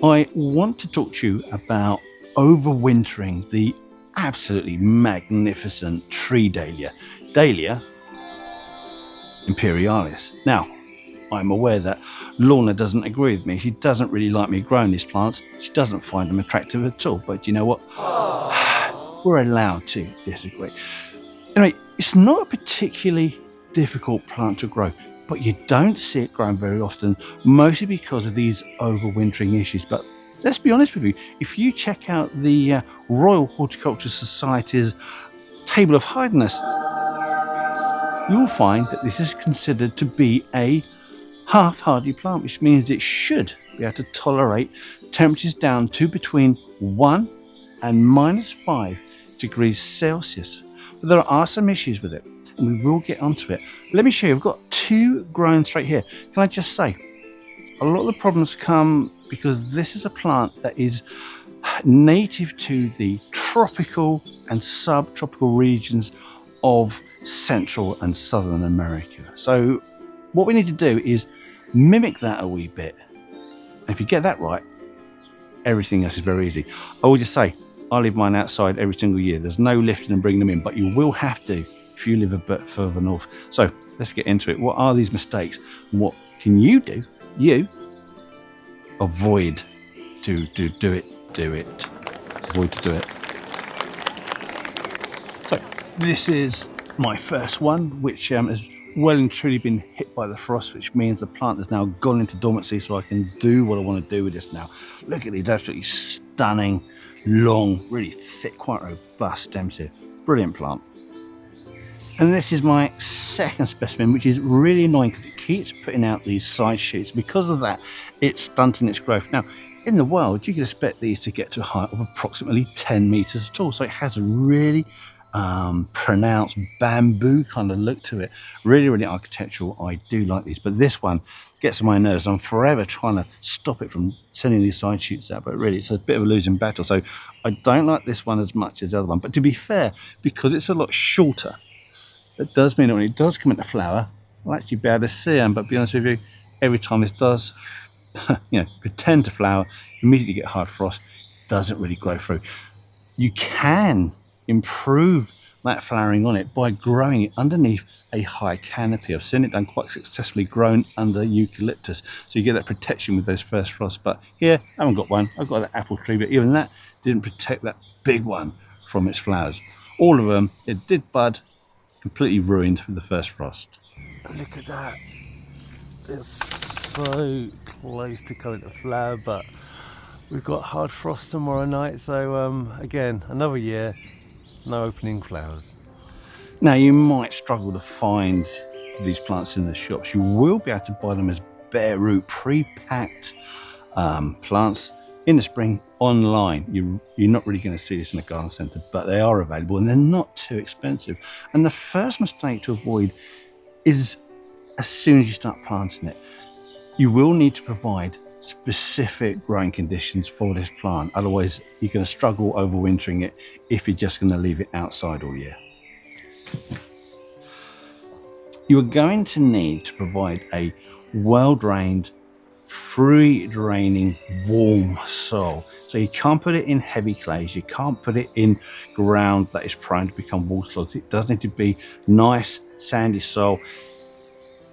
I want to talk to you about overwintering the absolutely magnificent Tree Dahlia, Dahlia imperialis. Now, I'm aware that Lorna doesn't agree with me. She doesn't really like me growing these plants. She doesn't find them attractive at all. But you know what? We're allowed to disagree. Anyway, it's not a particularly difficult plant to grow, but you don't see it growing very often, mostly because of these overwintering issues. But let's be honest with you, if you check out the Royal Horticultural Society's table of hardiness, you will find that this is considered to be a half-hardy plant, which means it should be able to tolerate temperatures down to between 1 and -5 degrees Celsius. But there are some issues with it, and we will get onto it. Let me show you. I've got two growing straight here. Can I just say, a lot of the problems come because this is a plant that is native to the tropical and subtropical regions of Central and Southern America. So what we need to do is mimic that a wee bit. And if you get that right, everything else is very easy. I will just say, I leave mine outside every single year. There's no lifting and bringing them in, but you will have to if you live a bit further north. So let's get into it. What are these mistakes? What can you do? You avoid to do it. Avoid to do it. So this is my first one, which has well and truly been hit by the frost, which means the plant has now gone into dormancy, so I can do what I want to do with this now. Look at these absolutely stunning, long, really thick, quite robust stems here. Brilliant plant. And this is my second specimen, which is really annoying because it keeps putting out these side shoots. Because of that, it's stunting its growth. Now, in the wild, you can expect these to get to a height of approximately 10 meters tall. So it has a really pronounced bamboo kind of look to it. Really, really architectural. I do like these, but this one gets on my nerves. I'm forever trying to stop it from sending these side shoots out, but really it's a bit of a losing battle. So I don't like this one as much as the other one. But to be fair, because it's a lot shorter, that does mean that when it does come into flower, I'll actually be able to see them. But to be honest with you, every time this does pretend to flower, immediately get hard frost, doesn't really grow through. You can improve that flowering on it by growing it underneath a high canopy. I've seen it done quite successfully, grown under eucalyptus, so you get that protection with those first frosts. But here I haven't got one. I've got that apple tree, but even that didn't protect that big one from its flowers. All of them, it did bud, completely ruined with the first frost. Look at that, it's so close to coming to flower, but we've got hard frost tomorrow night, so again, another year, no opening flowers. Now, you might struggle to find these plants in the shops. You will be able to buy them as bare root, pre-packed plants in the spring online. You're not really going to see this in a garden centre, but they are available and they're not too expensive. And the first mistake to avoid is as soon as you start planting it, you will need to provide specific growing conditions for this plant. Otherwise, you're going to struggle overwintering it if you're just going to leave it outside all year. You are going to need to provide a well-drained, free-draining, warm soil. So you can't put it in heavy clays, you can't put it in ground that is prone to become waterlogged. It does need to be nice, sandy soil.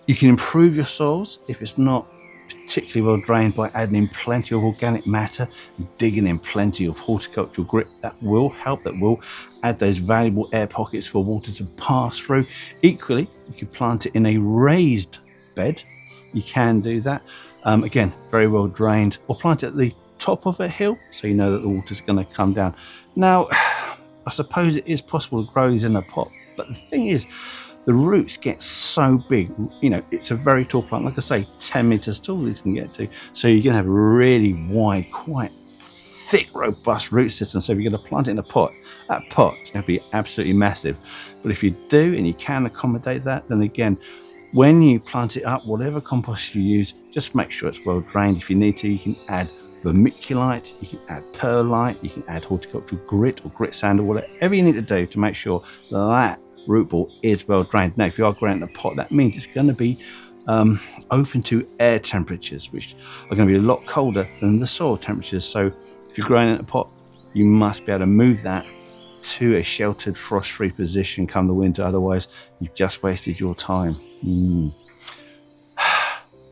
You can improve your soils if it's not particularly well drained by adding in plenty of organic matter, digging in plenty of horticultural grit. That will help, that will add those valuable air pockets for water to pass through. Equally, you can plant it in a raised bed. You can do that. Again, very well drained, or plant it at the top of a hill so you know that the water's going to come down. Now, I suppose it is possible to grow these in a pot, but the thing is, the roots get so big, it's a very tall plant. Like I say, 10 meters tall these can get to. So you're going to have a really wide, quite thick, robust root system. So if you're going to plant it in a pot, that pot is going to be absolutely massive. But if you do and you can accommodate that, then again, when you plant it up, whatever compost you use, just make sure it's well drained. If you need to, you can add vermiculite, you can add perlite, you can add horticultural grit or grit sand, or whatever you need to do to make sure that root ball is well drained. Now, if you are growing in a pot, that means it's going to be open to air temperatures, which are going to be a lot colder than the soil temperatures. So if you're growing in a pot, you must be able to move that to a sheltered, frost-free position come the winter. Otherwise, you've just wasted your time.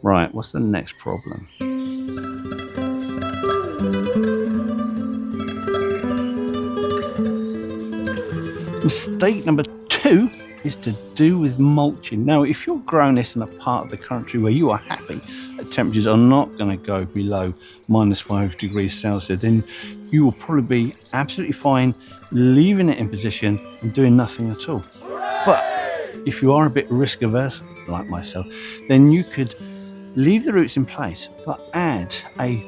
Right, what's the next problem? Mistake number 2 is to do with mulching. Now, if you're growing this in a part of the country where you are happy that temperatures are not going to go below -5 degrees Celsius, then you will probably be absolutely fine leaving it in position and doing nothing at all. But if you are a bit risk averse, like myself, then you could leave the roots in place, but add a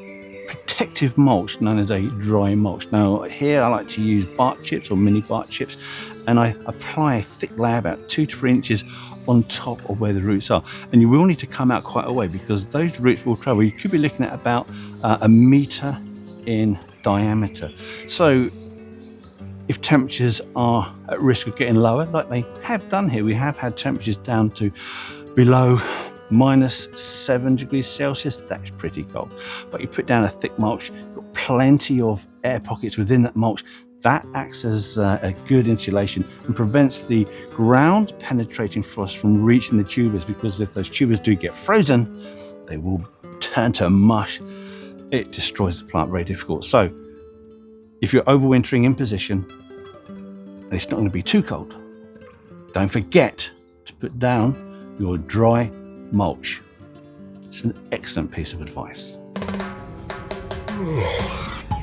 protective mulch known as a dry mulch. Now here I like to use bark chips or mini bark chips, and I apply a thick layer about 2 to 3 inches on top of where the roots are. And you will need to come out quite a way because those roots will travel. You could be looking at about a meter in diameter. So if temperatures are at risk of getting lower, like they have done here, we have had temperatures down to below -7 degrees Celsius. That's pretty cold. But you put down a thick mulch, you've got plenty of air pockets within that mulch. That acts as a good insulation and prevents the ground penetrating frost from reaching the tubers, because if those tubers do get frozen, they will turn to mush. It destroys the plant, very difficult. So if you're overwintering in position and it's not going to be too cold, don't forget to put down your dry mulch. It's an excellent piece of advice.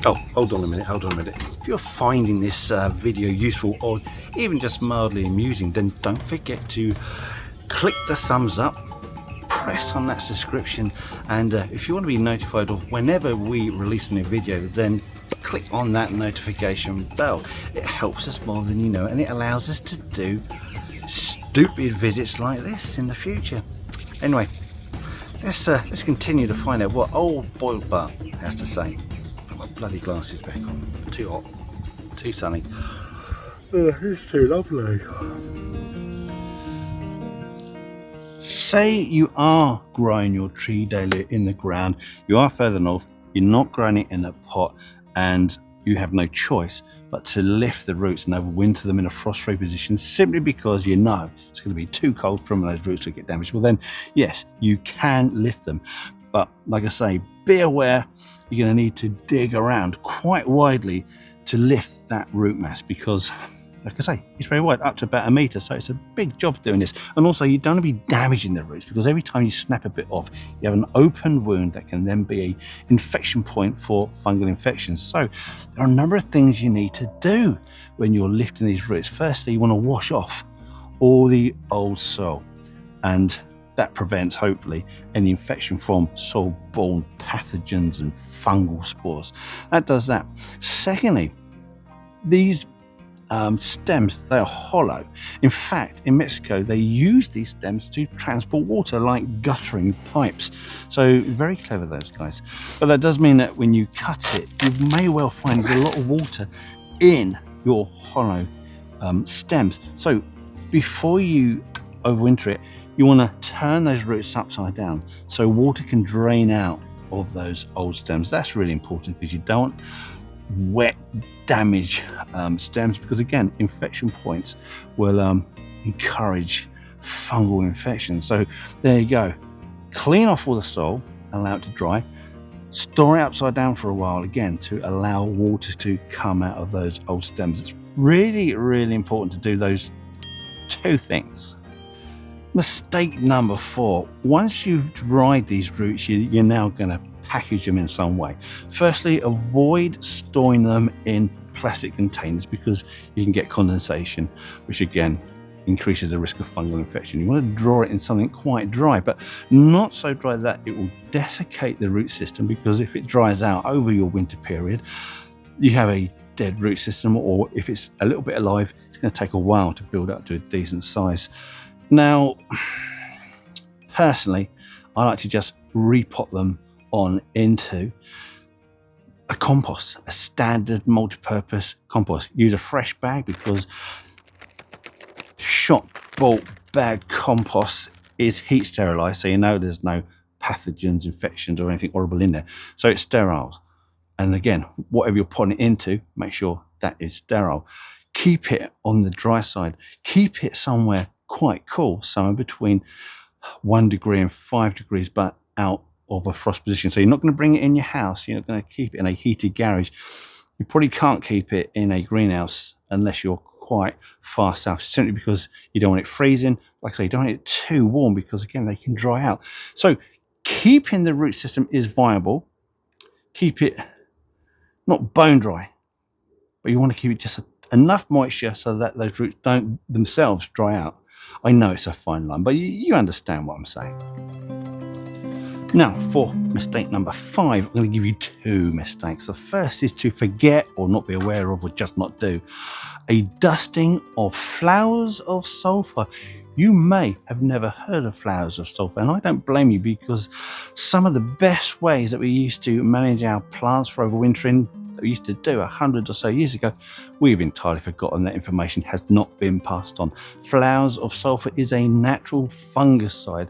Oh, hold on a minute. If you're finding this video useful or even just mildly amusing, then don't forget to click the thumbs up, press on that subscription, and if you want to be notified of whenever we release a new video, then click on that notification bell. It helps us more than you know, and it allows us to do stupid visits like this in the future. Anyway, let's continue to find out what old boiled butt has to say. Put my bloody glasses back on. Too hot, too sunny. It's too lovely. Say you are growing your tree dahlia in the ground, you are further north, you're not growing it in a pot, and you have no choice but to lift the roots and overwinter them in a frost-free position simply because you know it's going to be too cold for those roots to get damaged. Well then, yes, you can lift them. But like I say, be aware you're going to need to dig around quite widely to lift that root mass, because like I say, it's very wide, up to about 1 meter, so it's a big job doing this. And also you don't want to be damaging the roots, because every time you snap a bit off, you have an open wound that can then be an infection point for fungal infections. So there are a number of things you need to do when you're lifting these roots. Firstly, you want to wash off all the old soil, and that prevents, hopefully, any infection from soil-borne pathogens and fungal spores. That does that. Secondly, these stems, they are hollow. In fact, in Mexico, they use these stems to transport water like guttering pipes. So very clever, those guys. But that does mean that when you cut it, you may well find there's a lot of water in your hollow stems. So before you overwinter it, you want to turn those roots upside down so water can drain out of those old stems. That's really important, because you don't wet damage stems, because again, infection points will encourage fungal infections. So there you go, clean off all the soil, allow it to dry, store it upside down for a while again to allow water to come out of those old stems. It's really important to do those 2 things. Mistake number 4, once you've dried these roots, you're now going to package them in some way. Firstly, avoid storing them in plastic containers, because you can get condensation, which again increases the risk of fungal infection. You want to draw it in something quite dry, but not so dry that it will desiccate the root system, because if it dries out over your winter period, you have a dead root system, or if it's a little bit alive, it's going to take a while to build up to a decent size. Now, personally, I like to just repot them on into a compost, a standard multi-purpose compost. Use a fresh bag, because shop bought bag compost is heat sterilized, so you know there's no pathogens, infections or anything horrible in there, so it's sterile. And again, whatever you're putting it into, make sure that is sterile. Keep it on the dry side. Keep it somewhere quite cool, somewhere between 1 degree and 5 degrees, but out of a frost position. So you're not going to bring it in your house. You're not going to keep it in a heated garage. You probably can't keep it in a greenhouse unless you're quite far south, simply because you don't want it freezing. Like I say, you don't want it too warm, because again, they can dry out. So keeping the root system is viable. Keep it not bone dry, but you want to keep it just enough moisture so that those roots don't themselves dry out. I know it's a fine line, but you understand what I'm saying. Now, for mistake number 5, I'm going to give you 2 mistakes. The first is to forget or not be aware of or just not do a dusting of flowers of sulfur. You may have never heard of flowers of sulfur, and I don't blame you, because some of the best ways that we used to manage our plants for overwintering that we used to do 100 or so years ago, we've entirely forgotten. That information has not been passed on. Flowers of sulfur is a natural fungicide,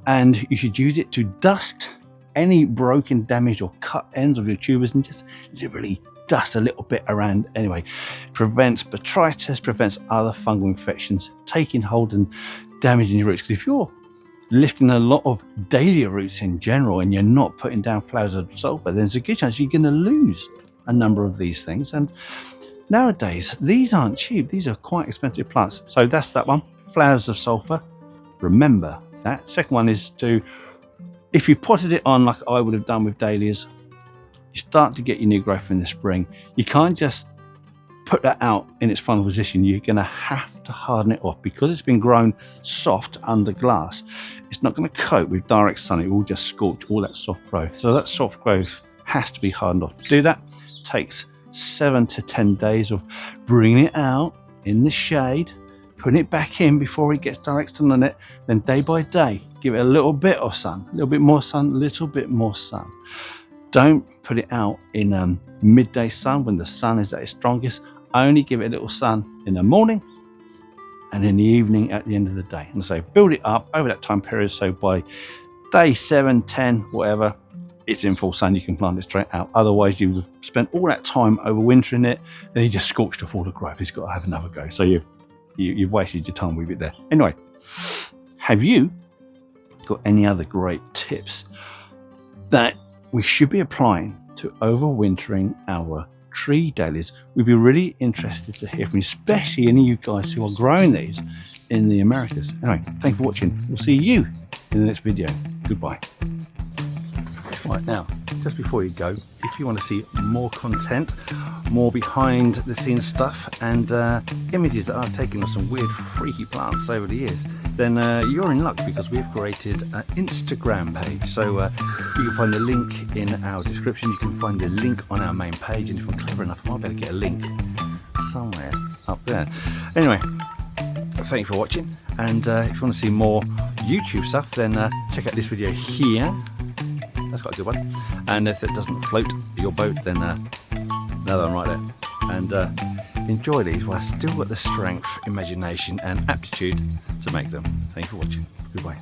and you should use it to dust any broken, damaged or cut ends of your tubers, and just literally dust a little bit around anyway. Prevents botrytis, prevents other fungal infections taking hold and damaging your roots. Because if you're lifting a lot of dahlia roots in general and you're not putting down flowers of sulfur, then there's a good chance you're going to lose a number of these things. And nowadays, these aren't cheap. These are quite expensive plants. So that's that one, flowers of sulfur. Remember that. Second one is to, if you potted it on like I would have done with dahlias, you start to get your new growth in the spring. You can't just put that out in its final position. You're going to have to harden it off, because it's been grown soft under glass. It's not going to cope with direct sun. It will just scorch all that soft growth. So that soft growth has to be hardened off. To do that takes 7 to 10 days of bringing it out in the shade, putting it back in before it gets direct sun on it, then day by day give it a little bit of sun, a little bit more sun, a little bit more sun. Don't put it out in midday sun when the sun is at its strongest. Only give it a little sun in the morning and in the evening at the end of the day. And so build it up over that time period, so by day 7, 10, whatever, it's in full sun. You can plant it straight out. Otherwise, you've spent all that time overwintering it and you just scorched off all the growth. It's got to have another go. So you've wasted your time with it there. Anyway, have you got any other great tips that we should be applying to overwintering our tree dahlias? We'd be really interested to hear from you, especially any of you guys who are growing these in the Americas. Anyway, thanks for watching. We'll see you in the next video. Goodbye. Right, now, just before you go, if you want to see more content, more behind the scenes stuff, and images that I've taken of some weird freaky plants over the years, then you're in luck, because we've created an Instagram page. So you can find the link in our description. You can find the link on our main page, and if I'm clever enough, I might be able to get a link somewhere up there. Anyway, thank you for watching, and if you want to see more YouTube stuff, then check out this video here. That's quite a good one. And if it doesn't float your boat, then another one right there. And enjoy these while I've still got the strength, imagination and aptitude to make them. Thank you for watching. Goodbye.